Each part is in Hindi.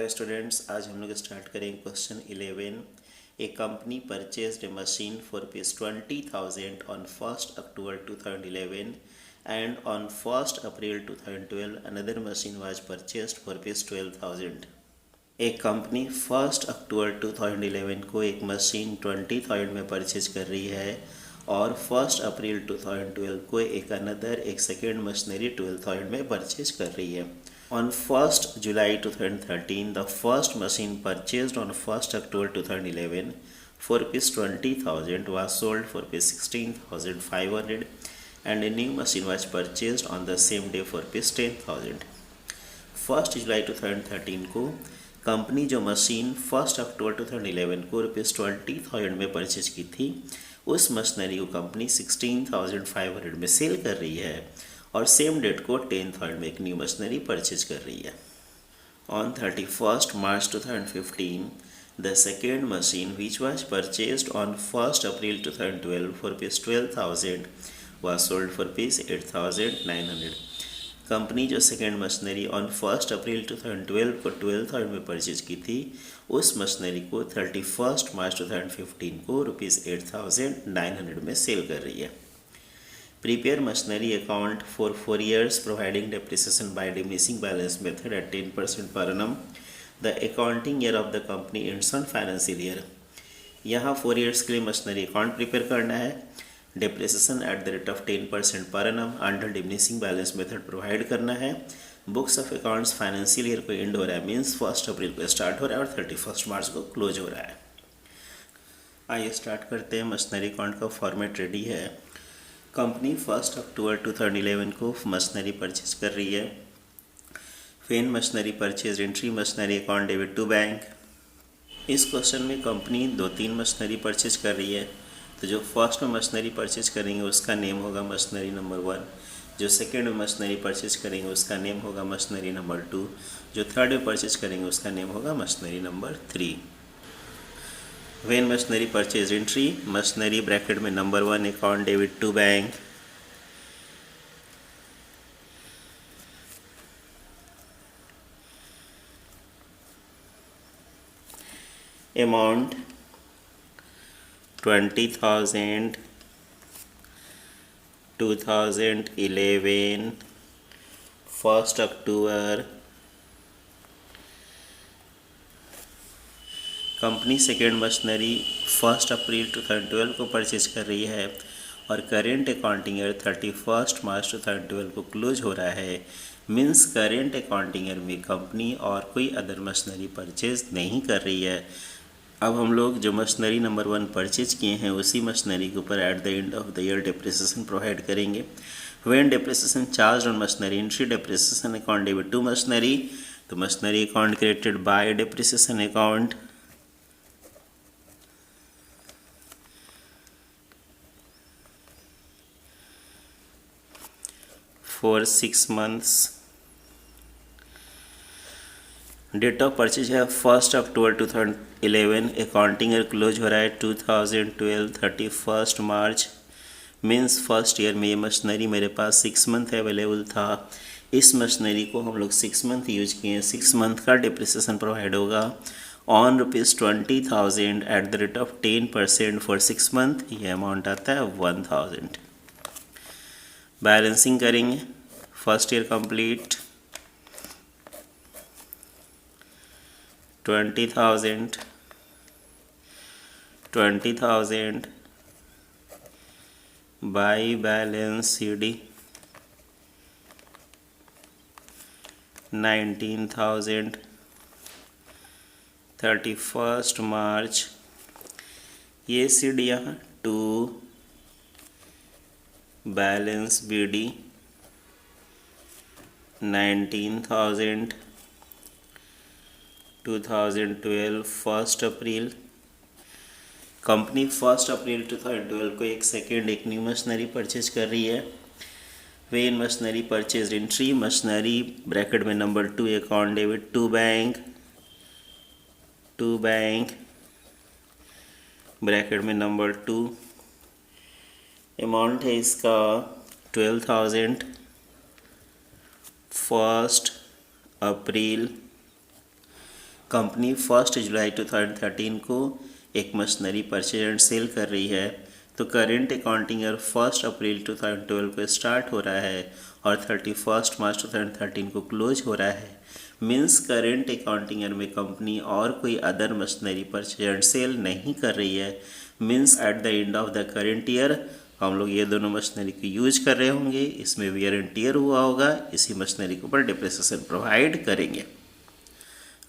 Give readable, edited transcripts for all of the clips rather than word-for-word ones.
स्टूडेंट्स, आज हम लोग स्टार्ट करेंगे question 11। A company purchased A machine for ₹20,000 on 1st October 2011 and on 1st April 2012 another machine was purchased for ₹12,000। एक कंपनी 1st October 2011 को एक मशीन 20,000 में परचेज कर रही है और 1st April 2012 को एक सेकेंड मशीनरी 12,000 में परचेज कर रही है। On 1st July 2013, the first machine purchased on 1st October 2011 for ₹20,000 was sold for ₹16,500 and a new machine was purchased on the same day for ₹10,000. 1st July 2013 को कंपनी जो मशीन 1st October 2011 को ₹20,000 में परचेज की थी, उस मशीनरी को कंपनी 16,500 में सेल कर रही है और सेम डेट को 10,000 में एक न्यू मशीनरी परचेज कर रही है। On 31st March 2015, the second machine which was purchased on 1st April 2012 for ₹12,000 was sold for ₹8,900. Company जो second machinery on 1st April 2012 को 12,000 में परचेज की थी, उस मशीनरी को 31st March 2015 को ₹8,900 में सेल कर रही है। Prepare machinery account for 4 years providing depreciation by diminishing balance method at 10% per annum. The accounting year of the company ends on financial year. यहाँ 4 years के लिए मशीनरी अकाउंट प्रिपेयर करना है। Depreciation eight the rate of 10% पर annum under diminishing balance method provide करना है। Books of accounts financial year को एंड हो रहा है, मीन्स 1st अप्रैल को स्टार्ट हो रहा है और 31st मार्च को क्लोज हो रहा है। आइए स्टार्ट करते हैं। मशीनरी अकाउंट का फॉर्मेट रेडी है। कंपनी 1st October 2011 को मशीनरी परचेज कर रही है। When machinery purchase entry machinery account debit to bank. इस क्वेश्चन में कंपनी 2-3 मशीनरी परचेज कर रही है, तो जो फर्स्ट में मशीनरी परचेज करेंगे उसका नेम होगा मशीनरी नंबर 1, जो सेकेंड में मशीनरी परचेज करेंगे उसका नेम होगा मशीनरी नंबर 2, जो थर्ड में परचेज करेंगे उसका नेम होगा machinery number 3। When machinery purchase entry, machinery bracket में number 1 account debit to bank. Amount 20,000 2011 1st October। कंपनी सेकेंड मशीनरी 1st अप्रैल 2012 को परचेज कर रही है और करेंट अकाउंटिंग ईयर 31st मार्च 2012 को क्लोज हो रहा है, मीन्स करेंट अकाउंटिंग ईयर में कंपनी और कोई अदर मशीनरी परचेज नहीं कर रही है। अब हम लोग जो मशीनरी नंबर 1 परचेज किए हैं उसी मशीनरी के ऊपर at the end of the year depreciation provide करेंगे। When depreciation charge on machinery entry depreciation account debit to machinery, तो machinery account created by depreciation account. For 6 months। Date of purchase है 1st October 2011, accounting year close हो रहा है 2012 31st मार्च, मीन्स फर्स्ट ईयर में ये मशीनरी मेरे पास 6 मंथ अवेलेबल था। इस मशीनरी को हम लोग 6 मंथ यूज किए हैं। 6 मंथ का डिप्रिसिएशन प्रोवाइड होगा on ₹20,000 eight the rate of 10% for 6 month. ये अमाउंट आता है 1,000। बैलेंसिंग करेंगे। First year complete 20,000 by balance CD 19,000 31st मार्च। ये CD यहाँ 2 बैलेंस BD 19,000 2012 1st अप्रैल। कंपनी 1st अप्रैल 2012 को एक सेकेंड एक न्यू मशीनरी परचेज कर रही है। When machinery purchase entry machinery bracket में number 2 account debit to bank bracket में नंबर 2। अमाउंट है इसका 12,000 1st अप्रैल कंपनी 1 जुलाई 2013 को एक मशीनरी परचेज एंड सेल कर रही है, तो करेंट अकाउंटिंग ईयर 1 अप्रैल 2012 को स्टार्ट हो रहा है और 31 मार्च 2013 को क्लोज हो रहा है। मीन्स करेंट अकाउंटिंग ईयर में कंपनी और कोई other machinery purchase and sale नहीं कर रही है। Means at the end of the current year हम लोग ये दोनों मशीनरी को यूज कर रहे होंगे, इसमें वियर एंड टियर हुआ होगा, इसी मशीनरी के ऊपर डिप्रिसिएशन प्रोवाइड करेंगे।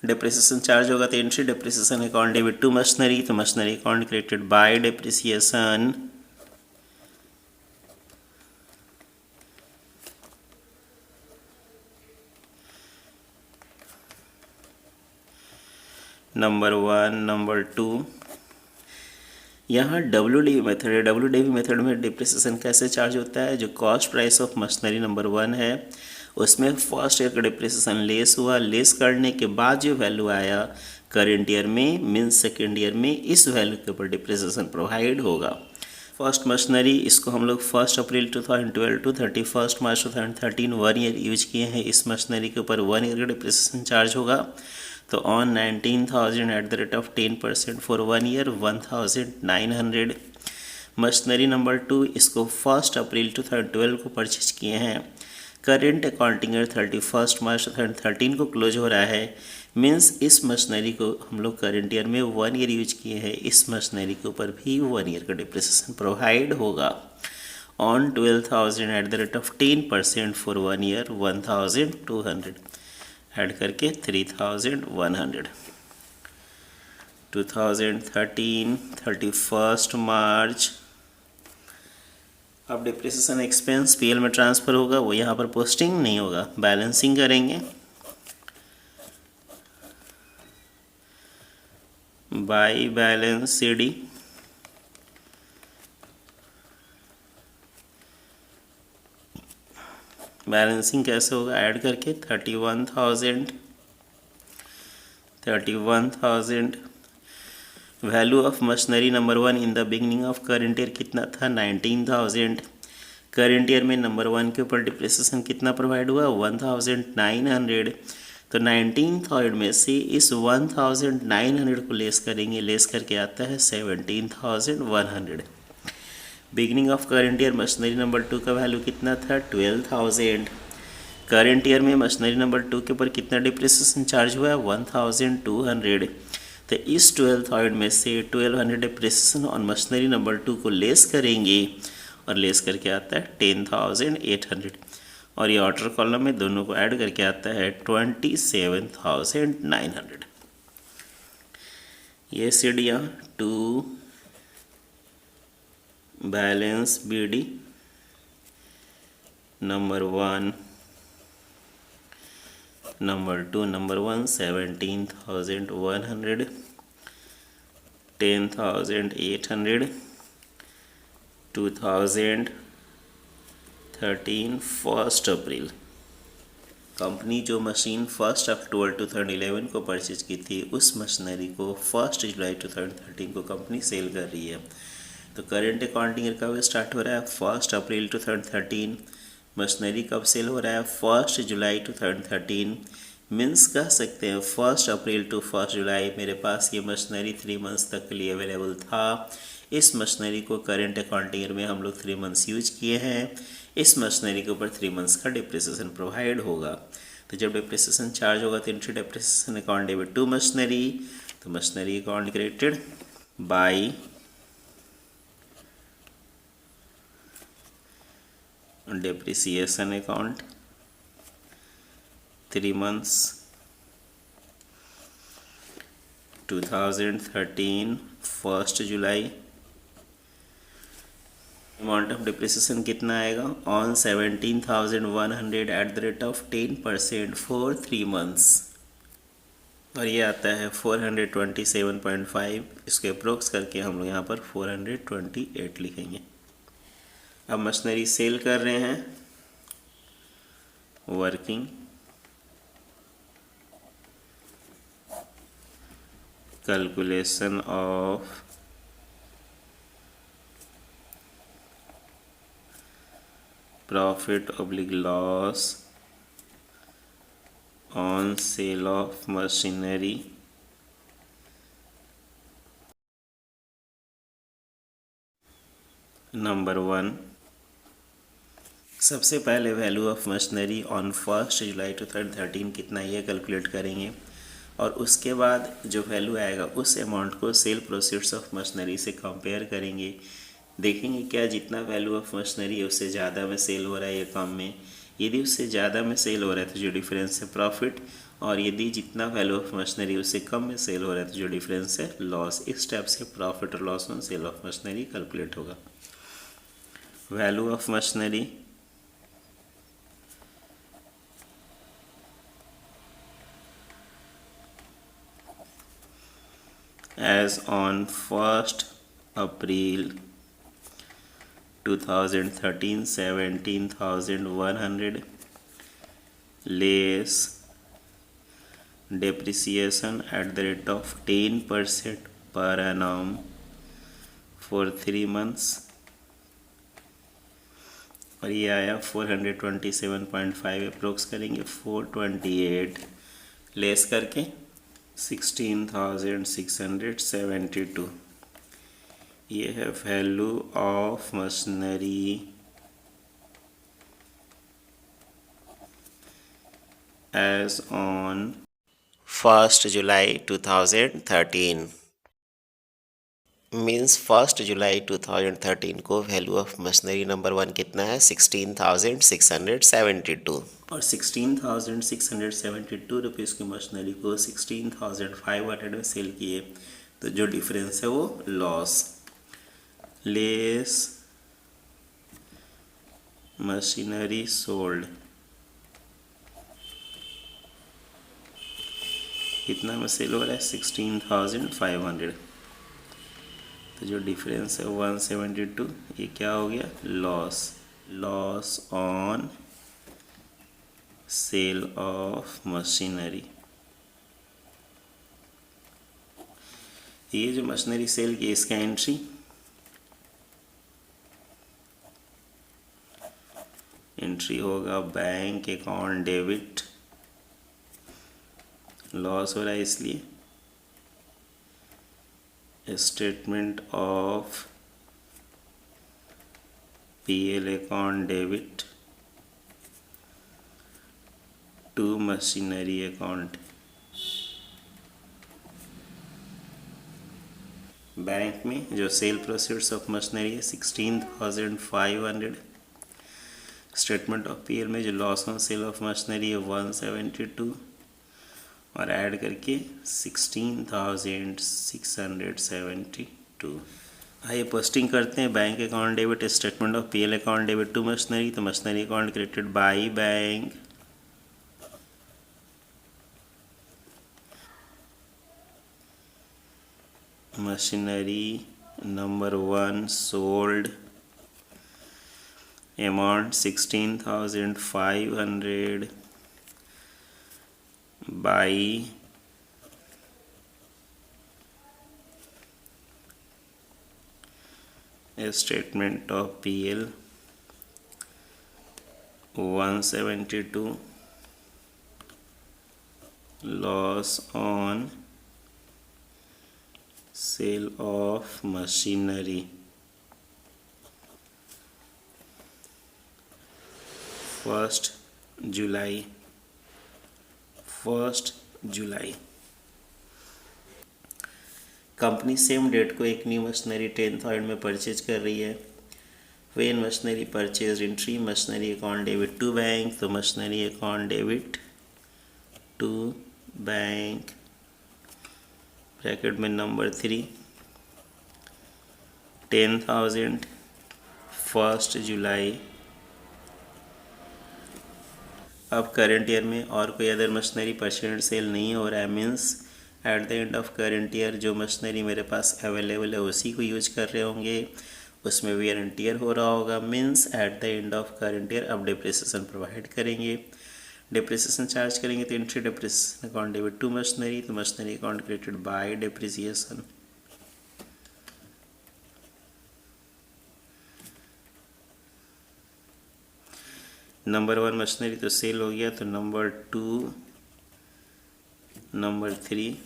डिप्रिसिएशन चार्ज होगा तो entry depreciation account debit to machinery, तो machinery account created by depreciation number 1, number 2। यहाँ WDV मेथड है। WDV मेथड में डिप्रिसिएशन कैसे चार्ज होता है? जो cost price of machinery number 1 है उसमें फर्स्ट ईयर का डिप्रिसिएशन लेस हुआ, लेस करने के बाद जो वैल्यू आया करेंट ईयर में मीन्स सेकेंड ईयर में, इस वैल्यू के ऊपर डिप्रिसिएशन प्रोवाइड होगा। फर्स्ट मशीनरी इसको हम लोग 1 अप्रैल 2012 टू 31 मार्च 2013 1 ईयर यूज किए हैं। इस मशीनरी के ऊपर 1 ईयर का डिप्रिसिएशन चार्ज होगा। तो on 19,000 eight the rate of 10% for 1 year 1,900। Machinery number 2 इसको 1 अप्रैल 2012 को परचेज किए हैं। करेंट अकाउंटिंग ईयर 31 मार्च 2013 को क्लोज हो रहा है। मीन्स इस मशीनरी को हम लोग करेंट ईयर में 1 ईयर यूज किए हैं, इस मशीनरी के ऊपर भी 1 ईयर का डिप्रिसिएशन प्रोवाइड होगा। On 12,000 eight the rate of 10% for 1 year 1,200 add करके 3,100। 2013 31 मार्च। अब डिप्रिसिएशन एक्सपेंस PL में ट्रांसफ़र होगा, वो यहाँ पर पोस्टिंग नहीं होगा, बैलेंसिंग करेंगे। बाई बैलेंस CD बैलेंसिंग कैसे होगा? ऐड करके 31,000 value of machinery number 1 in the beginning of current year कितना था? 19,000। करेंट ईयर में नंबर 1 के ऊपर डिप्रिसिएशन कितना प्रोवाइड हुआ? 1,900। तो 19,000 में से इस 1,900 को लेस करेंगे, लेस करके आता है 17,100। Beginning of current year machinery number 2 का वैल्यू कितना था? 12,000। करेंट ईयर में मशीनरी नंबर 2 के ऊपर कितना डिप्रिसिएशन चार्ज हुआ है? 1,200। तो इस 12,000 में से 1,200 डिप्रिसिएशन ऑन मशीनरी नंबर 2 को लेस करेंगे और लेस करके आता है 10,800 और ये ऑर्डर कॉलम में दोनों को ऐड करके आता है 27,900। ये सीढ़ियाँ to balance BD number 1, number 2, number 1 17,100, 10,800, 2013 1 अप्रैल। कंपनी जो मशीन 1 अक्टूबर 2011 को परचेज की थी उस मशीनरी को 1 जुलाई 2013 को कंपनी सेल कर रही है। तो करेंट अकाउंटिंग ईयर कब स्टार्ट हो रहा है? 1 अप्रैल 2013। मशीनरी कब सेल हो रहा है? 1 जुलाई 2013। मीन्स कह सकते हैं 1 अप्रैल टू 1 जुलाई मेरे पास ये मशीनरी 3 मंथ्स तक के लिए अवेलेबल था। इस मशीनरी को करेंट अकाउंटिंग ईयर में हम लोग 3 मंथ्स यूज किए हैं। इस मशीनरी के ऊपर 3 मंथ्स का डिप्रिसिएशन प्रोवाइड होगा। तो जब डिप्रिसिएशन चार्ज होगा तो entry depreciation account debit to machinery, तो machinery account credited by depreciation account 3 months 2013 1 जुलाई। अमाउंट ऑफ डिप्रिसिएशन कितना आएगा? On 17,100 at the rate of 10% for 3 months और ये आता है 427.5। इसके अप्रोक्स करके हम लोग यहाँ पर 428 लिखेंगे। अब मशीनरी सेल कर रहे हैं, working calculation of profit oblique loss on sale of machinery number 1, सबसे पहले वैल्यू ऑफ मशीनरी ऑन 1 जुलाई 2013 कितना ये कैलकुलेट करेंगे और उसके बाद जो वैल्यू आएगा उस अमाउंट को सेल प्रोसीड्स ऑफ मशीनरी से कंपेयर करेंगे। देखेंगे क्या जितना वैल्यू ऑफ मशीनरी है उससे ज़्यादा में सेल हो रहा है या कम में। यदि उससे ज़्यादा में सेल हो रहा है तो जो डिफरेंस है प्रॉफिट, और यदि जितना वैल्यू ऑफ मशीनरी उससे कम में सेल हो रहा है तो जो डिफरेंस है लॉस। इस स्टेप से प्रॉफिट और loss on sale of machinery calculate होगा। Value of machinery as on 1st April 2013 17,100 less depreciation at the rate of 10% per annum for 3 months, और ये आया 427.5 अप्रोक्स करेंगे 428 लेस करके 16,672। ये है value of machinery as on 1 जुलाई 2013। मीन्स 1 जुलाई 2013 को वैल्यू ऑफ मशीनरी नंबर 1 कितना है 16,672, और 16,672 रुपीज़ की मशीनरी को 16,500 में सेल किए तो जो डिफरेंस है वो लॉस लेस मशीनरी सोल्ड कितना में सेल हो रहा है 16,500, तो जो डिफरेंस है 172, ये क्या हो गया loss on sale of machinery. ये जो मशीनरी सेल की इसका एंट्री होगा बैंक अकाउंट डेबिट, लॉस हो रहा है इसलिए statement of PL account debit to machinery account. Bank में जो सेल प्रोसीड्स ऑफ मशीनरी है 16,500, स्टेटमेंट ऑफ पीएल में जो loss on sale of machinery है 172, और ऐड करके 16,672। आइए पोस्टिंग करते हैं। Bank account debit statement of PL account debit to machinery, तो machinery account credited by bank, machinery number 1 sold amount 16,500 by statement of PL 172, loss on sale of machinery 1 जुलाई। कंपनी सेम डेट को एक न्यू मशीनरी 10,000 में परचेज कर रही है। When machinery purchase entry machinery account debit to bank, तो machinery account debit to bank bracket में नंबर 3 10,000 1 जुलाई। अब करेंट ईयर में और कोई अदर मशीनरी परचेज सेल नहीं हो रहा है, means at the end of current year जो मशीनरी मेरे पास अवेलेबल है उसी को यूज कर रहे होंगे, उसमें वियर एंड टियर हो रहा होगा। Means at the end of current year अब डिप्रिसिएशन प्रोवाइड करेंगे, डिप्रिसिएशन चार्ज करेंगे। तो entry depreciation account debit to machinery, तो machinery account credited by depreciation. Number 1 machinery तो सेल हो गया, तो नंबर 2 नंबर 3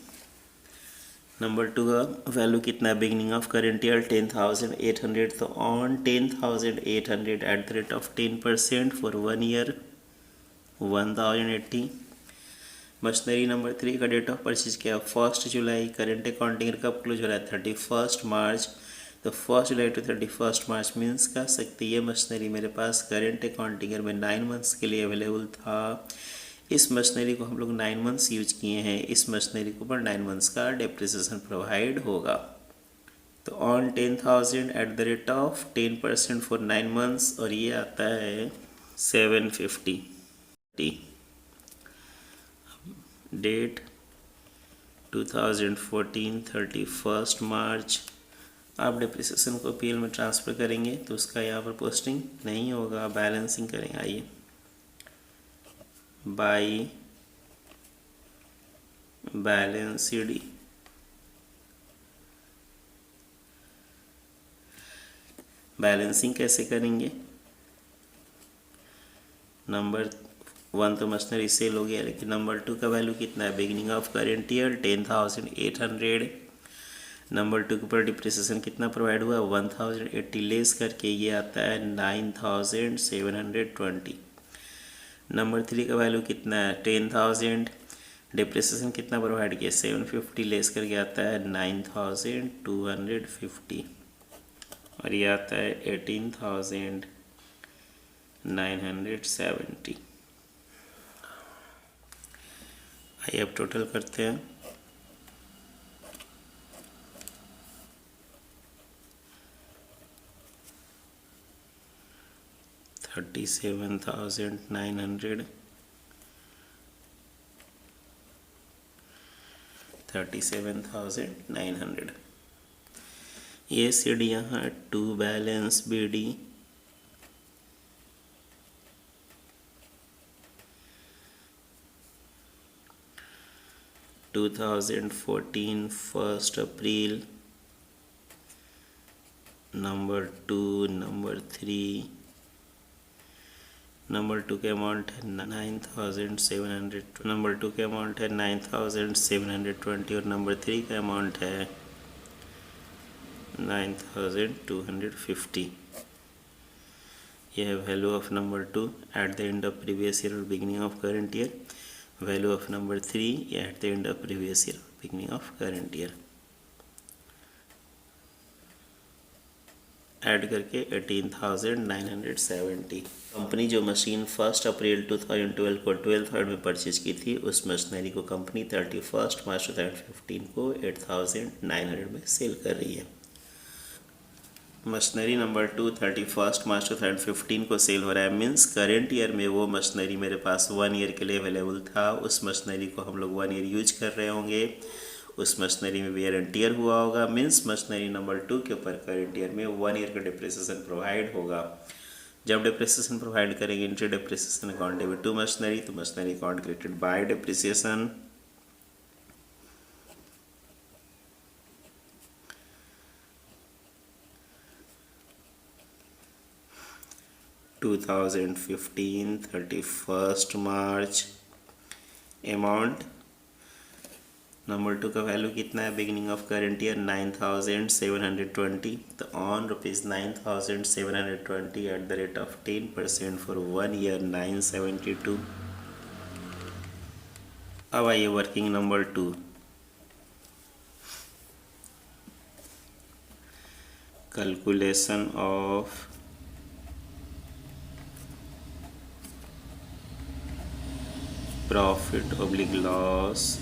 नंबर 2 का वैल्यू कितना है बिगिनिंग ऑफ करेंट ईयर 10,800, तो on 10,800 eight the rate of 10% for 1 year 1080। Machinery number 3 का डेट ऑफ परचेज क्या है 1 जुलाई। करेंट अकाउंटिंग कब क्लोज हो रहा है 31 मार्च। तो 1 जुलाई टू 31 मार्च मीन्स कह सकती है मशीनरी मेरे पास करेंट अकाउंटिंग ईयर में 9 मंथ्स के लिए अवेलेबल था। इस मशीनरी को हम लोग 9 मंथ्स यूज किए हैं, इस मशीनरी को पर 9 मंथ्स का डेप्रिसिएशन प्रोवाइड होगा। तो on 10,000 eight the rate of 10% for 9 months, और ये आता है 750। डेट 2014 31 मार्च। आप डिप्रिसिएशन को पीएल में ट्रांसफ़र करेंगे तो उसका यहाँ पर पोस्टिंग नहीं होगा, बैलेंसिंग करेंगे। आइए बाई बैलेंस डी। बैलेंसिंग कैसे करेंगे, नंबर 1 तो मशीनरी सेल हो गया, लेकिन नंबर 2 का वैल्यू कितना है beginning of current year 10,800। Number 2 के ऊपर डिप्रिसिएशन कितना प्रोवाइड हुआ 1080 लेस करके ये आता है 9,720। नंबर 3 का वैल्यू कितना है 10,000, डिप्रिसिएशन कितना प्रोवाइड किया 750 लेस करके आता है 9,250, और ये आता है 18,970। आइए अब टोटल करते हैं। 37,900, 37,900। ये सी डी यहाँ to balance B D. To 2014 1 अप्रैल, नंबर 2, नंबर 3। नंबर 2 के अमाउंट है 9,700, नंबर 2 के अमाउंट है 9,720, और नंबर 3 का अमाउंट है 9,250। यह है value of number 2 at the end of previous year और beginning of current year. Value of number 3 at the end of previous year beginning of current year. Add करके 18,970। कंपनी जो मशीन 1 अप्रैल 2012 को 12/3 में परचेज की थी, उस मशीनरी को कंपनी 31 मार्च 2015 को 8,900 में सेल कर रही है। मशीनरी नंबर 2 31 मार्च 2015 को सेल हो रहा है, मीन्स करेंट ईयर में वो मशीनरी मेरे पास 1 ईयर के लिए अवेलेबल था। उस मशीनरी को हम लोग 1 ईयर यूज कर रहे होंगे, उस मशीनरी में वेयर एंड टियर हुआ होगा, मीन्स मशीनरी नंबर 2 के ऊपर करेंट ईयर में 1 ईयर का डिप्रिसिएशन प्रोवाइड होगा। जब डिप्रिसिएशन प्रोवाइड करेंगे entry depreciation account debit to machinery, तो machinery account created by depreciation. To 2015 31 March. Amount number 2 का वैल्यू कितना है बिगिनिंग ऑफ करेंट ईयर 9,720, तो on ₹9,720 eight the rate of 10% for 1 year 972। अब आइए working number 2। Calculation of profit oblique loss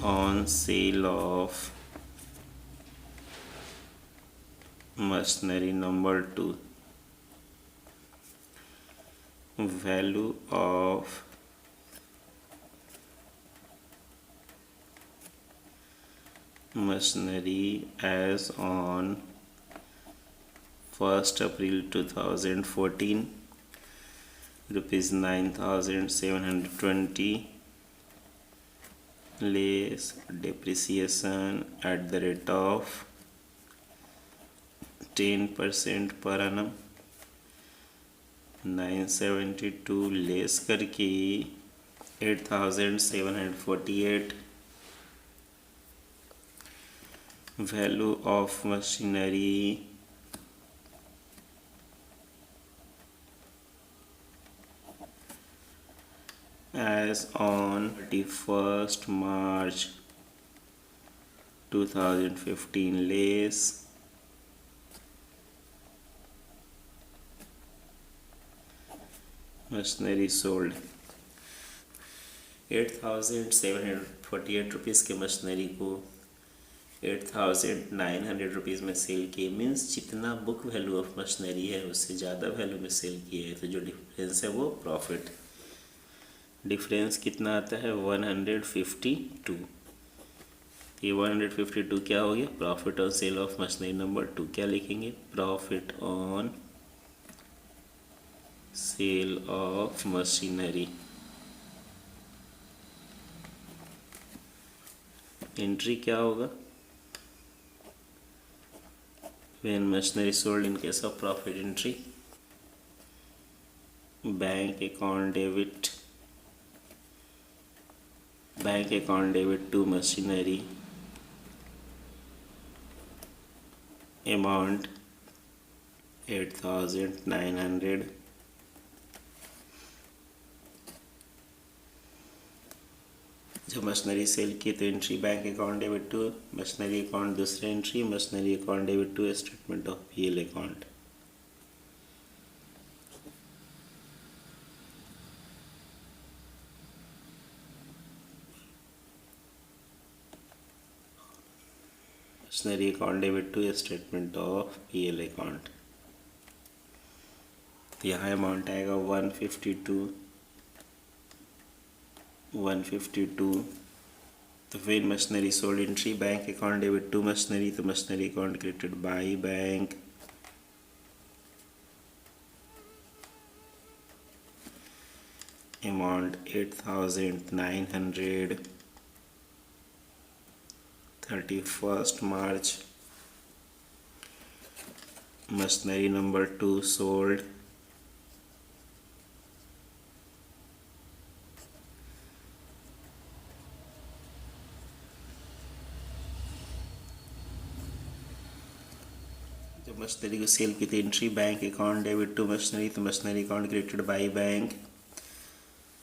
on sale of machinery number 2। value of machinery as on 1 April 2014 rupees 9,720 less depreciation at the rate of 10% per annum 972 less करके 8,748, value of machinery as on 31st March 2015 less machinery sold 8,748 rupees के मशीनरी को 8,900 रुपीज़ में सेल किए, मीन्स जितना बुक वैल्यू ऑफ मशीनरी है उससे ज़्यादा वैल्यू में सेल किए है, तो जो डिफरेंस है वो प्रॉफिट। डिफरेंस कितना आता है 152। ये 152 क्या हो गया, profit on sale of machinery number 2। क्या लिखेंगे, profit on sale of machinery. Entry क्या होगा, when machinery sold in case of profit entry, bank account debit to machinery amount 8,900 जब मशीनरी सेल की तो entry bank account debit to machinery account, दूसरा entry machinery account debit to statement of PL account. Machinery account debit to statement of PL account. तो यहाँ अमाउंट आएगा 152। तो फिर machinery sold entry bank account debit to machinery, तो machinery account created by bank, amount 8,900, 31st March, machinery number 2 sold जब मशीनरी को सेल की थी entry bank account debit to machinery, तो machinery account created by bank,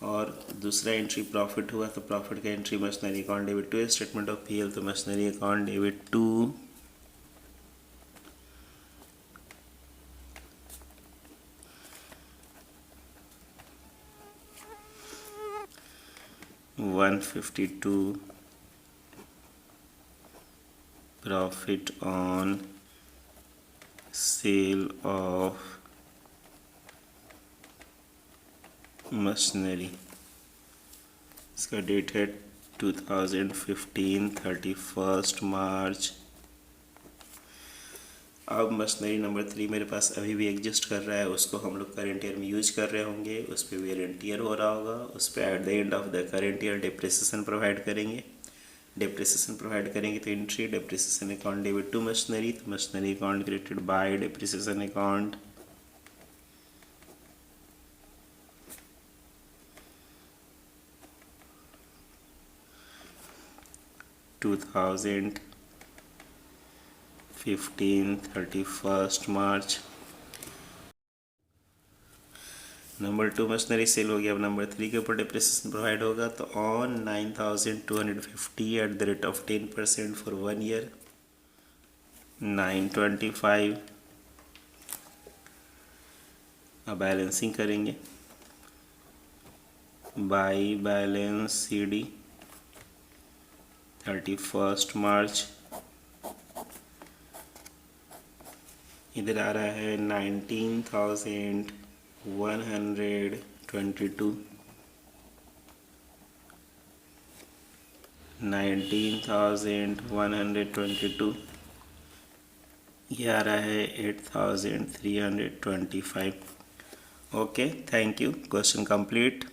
और दूसरा एंट्री प्रॉफिट हुआ तो प्रॉफिट का entry machinery account debit to statement of PL, तो machinery account debit to 152 profit on sale of machinery। इसका डेट है 2015 31st मार्च। अब मशीनरी नंबर 3 मेरे पास अभी भी एग्जिस्ट कर रहा है, उसको हम लोग करेंट ईयर में यूज कर रहे होंगे, उस पर वेरिएंट ईयर हो रहा होगा, उस पर at the end of the current year depreciation provide करेंगे। डेप्रिसिएशन प्रोवाइड करेंगे तो entry depreciation account debit to machinery, तो machinery account created by depreciation account, (2015) 31st March. Number 2 machinery sale हो गया। अब नंबर 3 के ऊपर डेप्रिसिएशन प्रोवाइड होगा, तो on 9,250 eight the rate of 10% for 1 year 925। अब बैलेंसिंग करेंगे, बाई बैलेंस CD 31st मार्च, इधर आ रहा है 19,122 19,122, ये आ रहा है 8,325। Okay, thank you. Question complete.